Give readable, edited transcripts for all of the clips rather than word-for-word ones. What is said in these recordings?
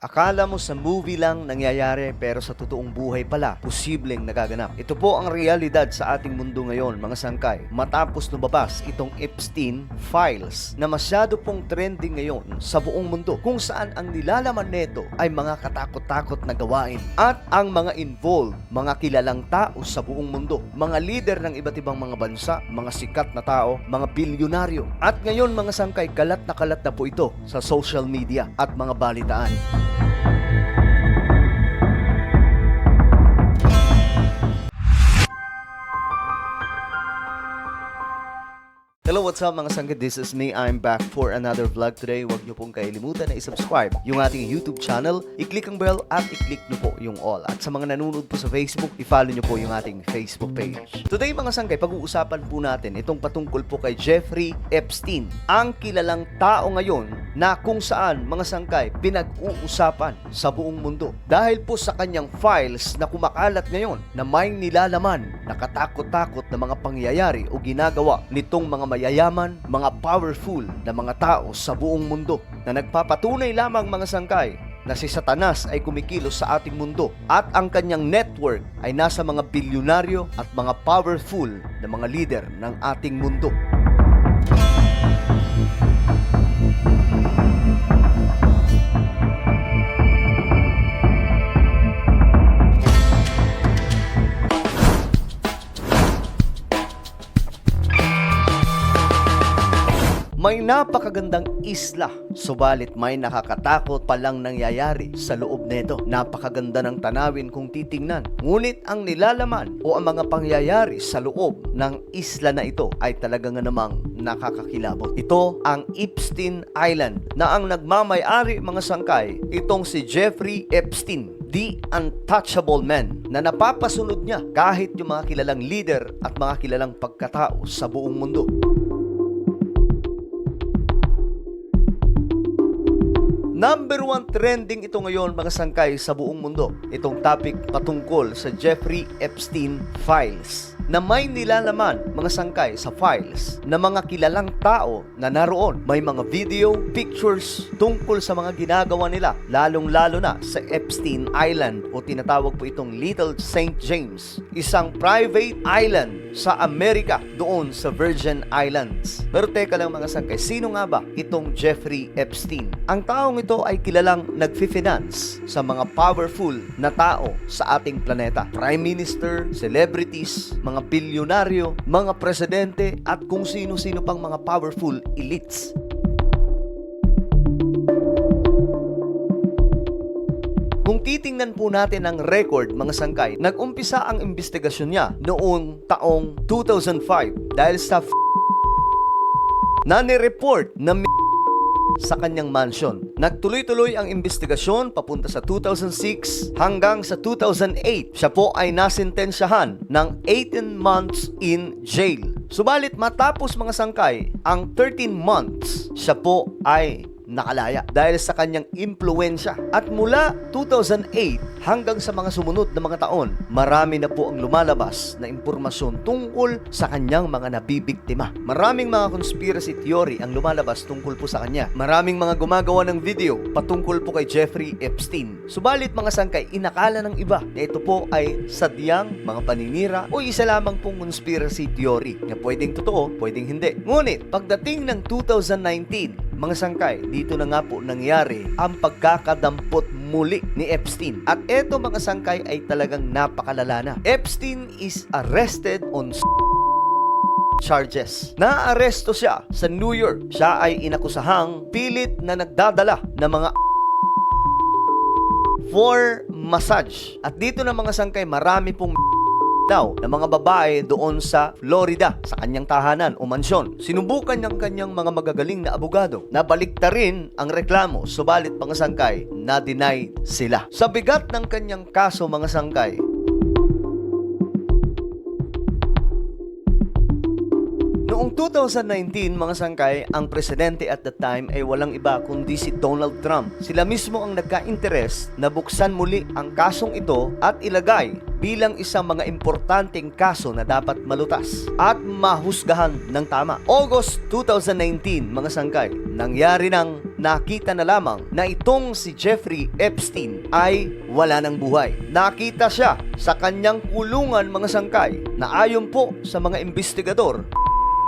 Akala mo sa movie lang nangyayari pero sa totoong buhay pala, posibleng nagaganap. Ito po ang realidad sa ating mundo ngayon, mga sangkay. Matapos lumabas itong Epstein Files na masyado pong trending ngayon sa buong mundo, kung saan ang nilalaman nito ay mga katakot-takot na gawain. At ang mga involved, mga kilalang tao sa buong mundo, mga leader ng iba't ibang mga bansa, mga sikat na tao, mga bilyonaryo. At ngayon, mga sangkay, kalat na po ito sa social media at mga balitaan. Hello, what's up mga sangkit? This is me. I'm back for another vlog today. Huwag niyo pong kailimutan na i-subscribe yung ating YouTube channel, i-click ang bell at i-click niyo po yung all. At sa mga nanonood po sa Facebook, i-follow niyo po yung ating Facebook page. Today mga sangkay, pag-uusapan po natin itong patungkol po kay Jeffrey Epstein, ang kilalang tao ngayon na kung saan mga sangkay pinag-uusapan sa buong mundo. Dahil po sa kanyang files na kumakalat ngayon na may nilalaman na katakot-takot na mga pangyayari o ginagawa nitong mga mayayaman, mga powerful na mga tao sa buong mundo na nagpapatunay lamang mga sangkay na si Satanas ay kumikilos sa ating mundo at ang kanyang network ay nasa mga bilyonaryo at mga powerful na mga leader ng ating mundo. May napakagandang isla, subalit may nakakatakot palang nangyayari sa loob nito. Napakaganda ng tanawin kung titingnan. Ngunit ang nilalaman o ang mga pangyayari sa loob ng isla na ito ay talaga nga namang nakakakilabot. Ito ang Epstein Island na ang nagmamay-ari mga sangkay, itong si Jeffrey Epstein, the untouchable man, na napapasunod niya kahit yung mga kilalang leader at mga kilalang pagkatao sa buong mundo. Number 1 trending ito ngayon mga sangkay sa buong mundo. Itong topic patungkol sa Jeffrey Epstein Files na may nilalaman mga sangkay sa files na mga kilalang tao na naroon. May mga video, pictures tungkol sa mga ginagawa nila, lalong-lalo na sa Epstein Island o tinatawag po itong Little St. James, isang private island sa Amerika doon sa Virgin Islands. Pero teka lang mga sangkay, sino nga ba itong Jeffrey Epstein? Ang taong ito ay kilalang nag-finance sa mga powerful na tao sa ating planeta. Prime Minister, celebrities, mga bilyonaryo, mga presidente at kung sino-sino pang mga powerful elites. Kung titingnan po natin ang record mga sangkay, nag-umpisa ang investigasyon niya noong taong 2005 dahil sa na ni-report na sa kanyang mansion. Nagtuloy-tuloy ang investigasyon papunta sa 2006 hanggang sa 2008. Siya po ay nasintensyahan ng 18 months in jail. Subalit matapos mga sangkay, ang 13 months, siya po ay nakalaya dahil sa kanyang impluwensya. At mula 2008 hanggang sa mga sumunod na mga taon, marami na po ang lumalabas na impormasyon tungkol sa kanyang mga nabibiktima. Maraming mga conspiracy theory ang lumalabas tungkol po sa kanya. Maraming mga gumagawa ng video patungkol po kay Jeffrey Epstein. Subalit mga sangkay, inakala ng iba na ito po ay sadyang mga paninira o isa lamang pong conspiracy theory na pwedeng totoo, pwedeng hindi. Ngunit pagdating ng 2019, mga sangkay, dito na nga po nangyari ang pagkakadampot muli ni Epstein. At eto mga sangkay ay talagang napakalala na. Epstein is arrested on charges. Naaresto siya sa New York. Siya ay inakusahang pilit na nagdadala ng mga for massage. At dito na mga sangkay, marami pong daw ng mga babae doon sa Florida sa kanyang tahanan o mansyon. Sinubukan ng kanyang mga magagaling na abogado na baliktarin ang reklamo, subalit mga sangkay, na-deny sila. Sa bigat ng kanyang kaso mga sangkay, noong 2019 mga sangkay, ang presidente at the time ay walang iba kundi si Donald Trump. Sila mismo ang nagka-interes na buksan muli ang kasong ito at ilagay bilang isang mga importanteng kaso na dapat malutas at mahusgahan ng tama. August 2019 mga sangkay, nangyari ng nakita na lamang na itong si Jeffrey Epstein ay wala ng buhay. Nakita siya sa kanyang kulungan mga sangkay na ayon po sa mga investigador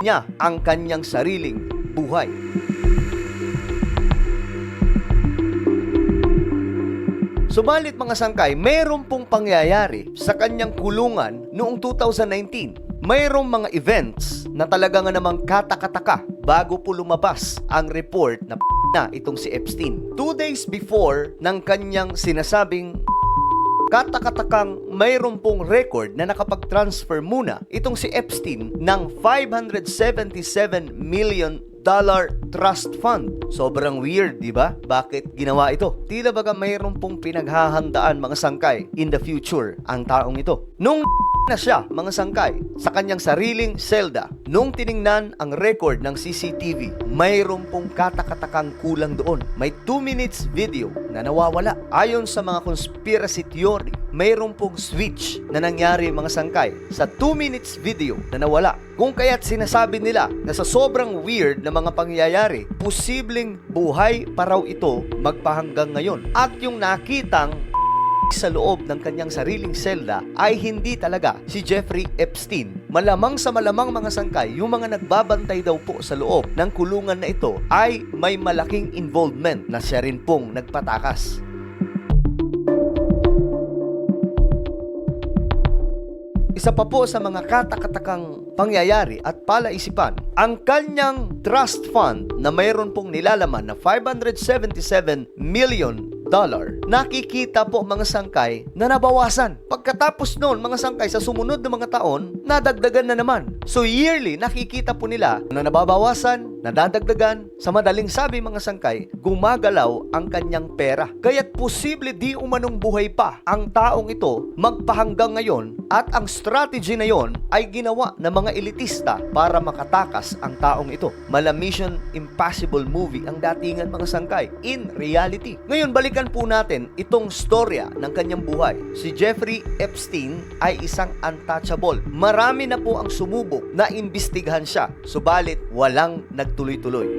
niya ang kanyang sariling buhay. Subalit mga sangkay, mayroon pong pangyayari sa kanyang kulungan noong 2019. Mayroong mga events na talaga nga namang katakataka bago po lumabas ang report na itong si Epstein. 2 days before ng kanyang sinasabing katakatakang mayroon pong record na nakapag-transfer muna itong si Epstein ng $577 million trust fund. Sobrang weird, di ba? Bakit ginawa ito? Tila baga mayroon pong pinaghahandaan mga sangkay in the future ang taong ito. Nung na siya, mga sangkay, sa kanyang sariling selda, nung tiningnan ang record ng CCTV, mayroon pong katakatakang kulang doon. May 2 minutes video na nawawala. Ayon sa mga conspiracy theory, mayroon pong switch na nangyari mga sangkay sa 2 minutes video na nawala. Kung kaya't sinasabi nila na sa sobrang weird na mga pangyayari, posibleng buhay pa raw ito magpahanggang ngayon. At yung nakitang sa loob ng kanyang sariling selda ay hindi talaga si Jeffrey Epstein. Malamang sa malamang mga sangkay, yung mga nagbabantay daw po sa loob ng kulungan na ito ay may malaking involvement na siya rin pong nagpatakas. Isa pa po sa mga katakatakang pangyayari at palaisipan, ang kanyang trust fund na mayroon pong nilalaman na $577 million, nakikita po mga sangkay na nabawasan. Pagkatapos noon mga sangkay sa sumunod na mga taon, nadagdagan na naman. So yearly, nakikita po nila na nababawasan, nadadagdagan. Sa madaling sabi mga sangkay, gumagalaw ang kanyang pera. Kaya't posible di umanong buhay pa ang taong ito magpahanggang ngayon at ang strategy na yon ay ginawa ng mga elitista para makatakas ang taong ito. Mala Mission Impossible movie ang datingan mga sangkay in reality. Ngayon balikan po natin itong storya ng kanyang buhay. Si Jeffrey Epstein ay isang untouchable. Marami na po ang sumubok na imbestigahan siya, subalit walang nagtuloy-tuloy.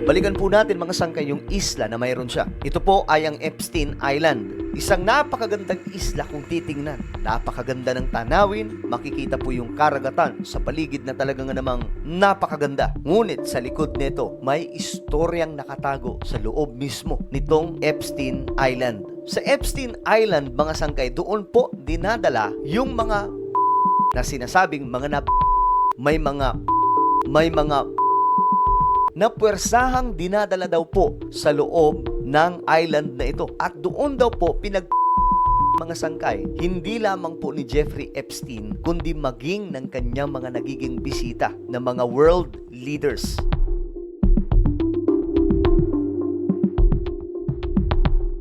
Balikan po natin mga sangkay yung isla na mayroon siya. Ito po ay ang Epstein Island. Isang napakagandang isla kung titingnan. Napakaganda ng tanawin, makikita po yung karagatan sa paligid na talagang namang napakaganda. Ngunit sa likod nito, may istoryang nakatago sa loob mismo nitong Epstein Island. Sa Epstein Island, mga sangkay, doon po dinadala yung mga na sinasabing mga may mga na puwersahang dinadala daw po sa loob ng island na ito. At doon daw po mga sangkay, hindi lamang po ni Jeffrey Epstein, kundi maging ng kanyang mga nagiging bisita ng mga world leaders.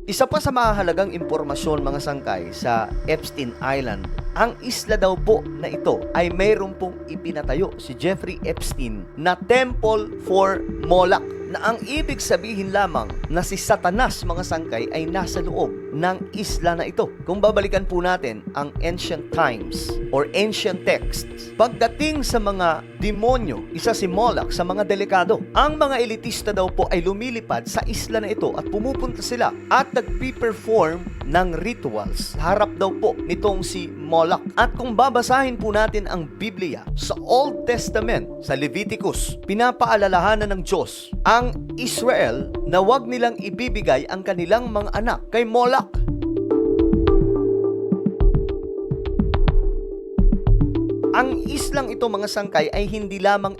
Isa pa sa mahalagang impormasyon mga sangkay sa Epstein Island, ang isla daw po na ito ay mayroon pong ipinatayo si Jeffrey Epstein na Temple for Moloch, na ang ibig sabihin lamang na si Satanas mga sangkay ay nasa loob ng isla na ito. Kung babalikan po natin ang ancient times or ancient texts, pagdating sa mga demonyo, isa si Moloch sa mga delikado. Ang mga elitista daw po ay lumilipad sa isla na ito at pumupunta sila at nagpi-perform ng rituals. Harap daw po nitong si Moloch. At kung babasahin po natin ang Biblia sa Old Testament, sa Leviticus, pinapaalalahanan ng Diyos ang Israel na huwag nilang ibibigay ang kanilang mga anak kay Moloch. Ang islang ito mga sangkay ay hindi lamang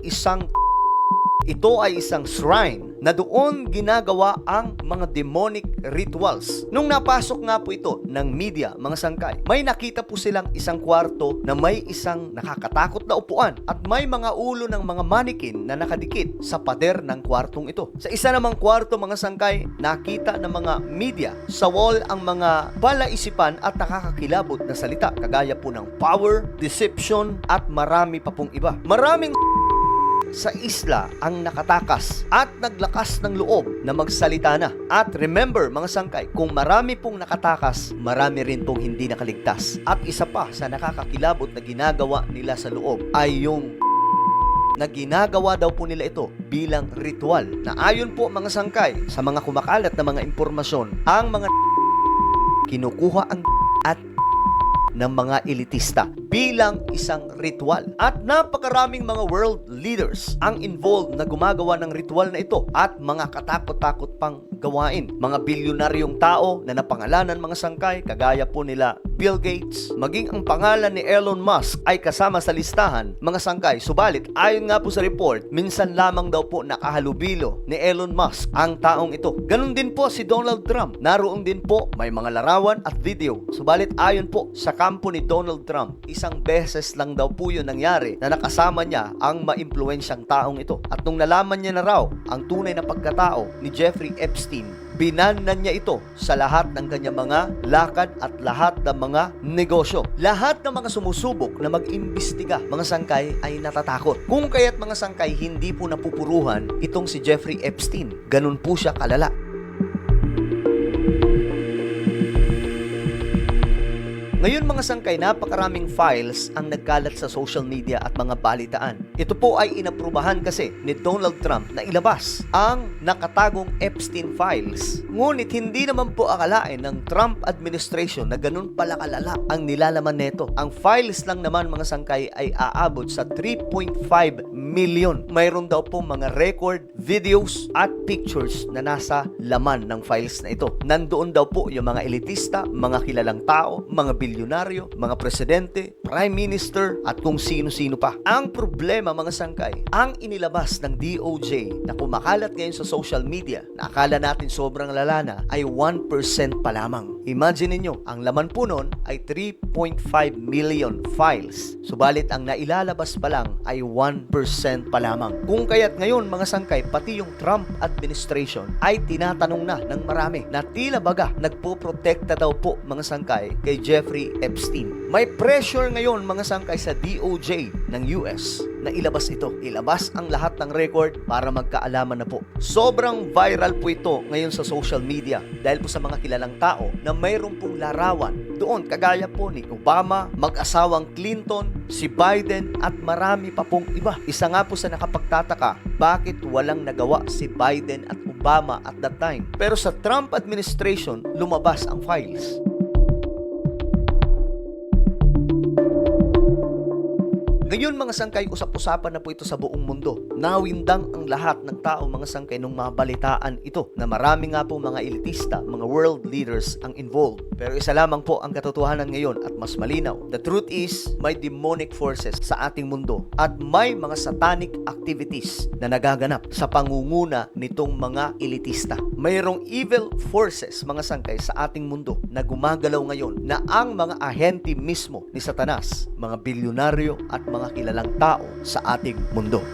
ito ay isang shrine na doon ginagawa ang mga demonic rituals. Nung napasok nga po ito ng media, mga sangkay, may nakita po silang isang kwarto na may isang nakakatakot na upuan at may mga ulo ng mga mannequin na nakadikit sa pader ng kwartong ito. Sa isa namang kwarto, mga sangkay, nakita ng mga media sa wall ang mga palaisipan at nakakakilabot na salita kagaya po ng power, deception at marami pa pong iba. Maraming sa isla ang nakatakas at naglakas ng loob na magsalita na. At remember mga sangkay, kung marami pong nakatakas, marami rin pong hindi nakaligtas. At isa pa sa nakakakilabot na ginagawa nila sa loob ay yung na ginagawa daw po nila ito bilang ritual na ayon po mga sangkay sa mga kumakalat na mga impormasyon, ang mga kinukuha ang at ng mga elitista bilang isang ritual. At napakaraming mga world leaders ang involved na gumagawa ng ritual na ito at mga katakot-takot pang gawain. Mga bilyonaryong tao na napangalanan mga sangkay, kagaya po nila Bill Gates, maging ang pangalan ni Elon Musk ay kasama sa listahan mga sangkay. Subalit, ayon nga po sa report, minsan lamang daw po nakahalubilo ni Elon Musk ang taong ito. Ganon din po si Donald Trump. Naroon din po may mga larawan at video. Subalit, ayon po sa kampo ni Donald Trump, isang beses lang daw po yun nangyari na nakasama niya ang maimpluwensyang taong ito. At nung nalaman niya na raw ang tunay na pagkatao ni Jeffrey Epstein, binanan niya ito sa lahat ng kanyang mga lakad at lahat ng mga negosyo. Lahat ng mga sumusubok na mag-imbestiga, mga sangkay, ay natatakot. Kung kaya't mga sangkay hindi po napupuruhan itong si Jeffrey Epstein. Ganun po siya kalala. Ngayon mga sangkay, napakaraming files ang nagkalat sa social media at mga balitaan. Ito po ay inaprubahan kasi ni Donald Trump na ilabas ang nakatagong Epstein files. Ngunit hindi naman po akalain ng Trump administration na ganun pala kalala ang nilalaman nito. Ang files lang naman mga sangkay ay aabot sa 3.5 million. Mayroon daw po mga record, videos at pictures na nasa laman ng files na ito. Nandoon daw po yung mga elitista, mga kilalang tao, mga bilyonaryo, mga presidente, prime minister, at kung sino-sino pa. Ang problema mga sangkay, ang inilabas ng DOJ na kumakalat ngayon sa social media, na akala natin sobrang lala na, ay 1% pa lamang. Imagine niyo, ang laman po nun ay 3.5 million files. Subalit ang nailalabas pa lang ay 1% pa lamang. Kung kaya't ngayon mga sangkay, pati yung Trump administration ay tinatanong na ng marami na tila baga nagpoprotekta daw po mga sangkay kay Jeffrey Epstein. May pressure ngayon mga sangkay sa DOJ ng US na ilabas ito. Ilabas ang lahat ng record para magkaalaman na po. Sobrang viral po ito ngayon sa social media dahil po sa mga kilalang tao na mayroon pong larawan doon, kagaya po ni Obama, mag-asawang Clinton, si Biden at marami pa pong iba. Isa nga po sa nakapagtataka, bakit walang nagawa si Biden at Obama at that time? Pero sa Trump administration, lumabas ang files. Ngayon mga sangkay, usap-usapan na po ito sa buong mundo. Nawindang ang lahat ng tao mga sangkay nung mabalitaan ito na marami nga po mga elitista, mga world leaders ang involved. Pero isa lamang po ang katotohanan ngayon at mas malinaw. The truth is, may demonic forces sa ating mundo at may mga satanic activities na nagaganap sa pangunguna nitong mga elitista. Mayroong evil forces mga sangkay sa ating mundo na gumagalaw ngayon na ang mga ahente mismo ni Satanas, mga bilyonaryo at mga kilalang tao sa ating mundo.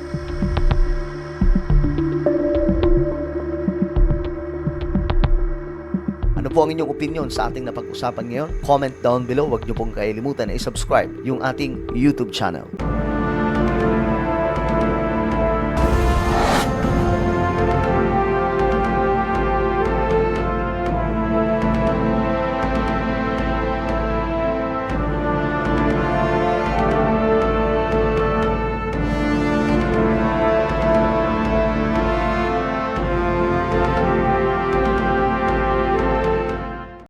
Ano po ang inyong opinion sa ating napag-usapan ngayon? Comment down below. Huwag niyo pong kailimutan na i-subscribe yung ating YouTube channel.